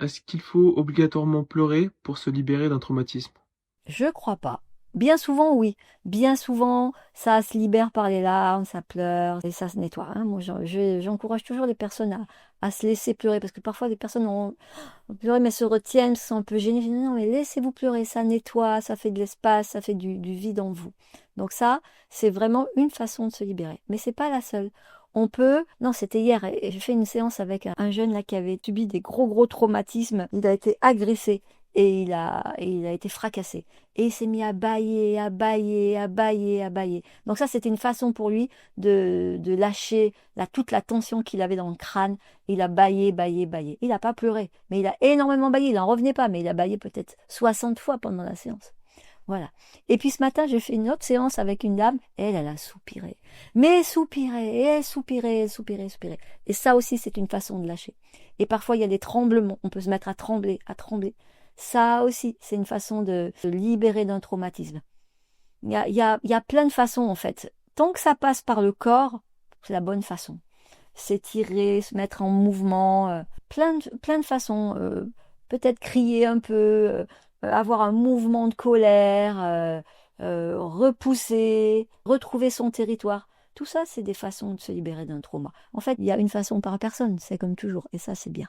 Est-ce qu'il faut obligatoirement pleurer pour se libérer d'un traumatisme? Je crois pas. Bien souvent, oui. Bien souvent, ça se libère par les larmes, ça pleure et ça se nettoie, hein. Moi, j'encourage toujours les personnes à se laisser pleurer parce que parfois, les personnes ont pleuré mais se retiennent, sont un peu gênées. Je dis, non, mais laissez-vous pleurer, ça nettoie, ça fait de l'espace, ça fait du vide en vous. Donc ça, c'est vraiment une façon de se libérer. Mais c'est pas la seule. On peut, non, c'était hier, et j'ai fait une séance avec un jeune là qui avait subi des gros traumatismes. Il a été agressé et il a été fracassé. Et il s'est mis à bâiller, à bâiller, à bâiller, à bâiller. Donc ça, c'était une façon pour lui de lâcher toute la tension qu'il avait dans le crâne. Il a bâillé, bâillé, bâillé. Il n'a pas pleuré, mais il a énormément bâillé. Il n'en revenait pas, mais il a bâillé peut-être 60 fois pendant la séance. Voilà. Et puis ce matin, j'ai fait une autre séance avec une dame. Elle a soupiré. Mais soupiré, et elle soupirait, elle soupirait, soupirait. Et ça aussi, c'est une façon de lâcher. Et parfois, il y a des tremblements. On peut se mettre à trembler, à trembler. Ça aussi, c'est une façon de se libérer d'un traumatisme. Il y a plein de façons, en fait. Tant que ça passe par le corps, c'est la bonne façon. S'étirer, se mettre en mouvement, plein de façons. Peut-être crier un peu, avoir un mouvement de colère, repousser, retrouver son territoire. Tout ça, c'est des façons de se libérer d'un trauma. En fait, il y a une façon par personne, c'est comme toujours, et ça, c'est bien.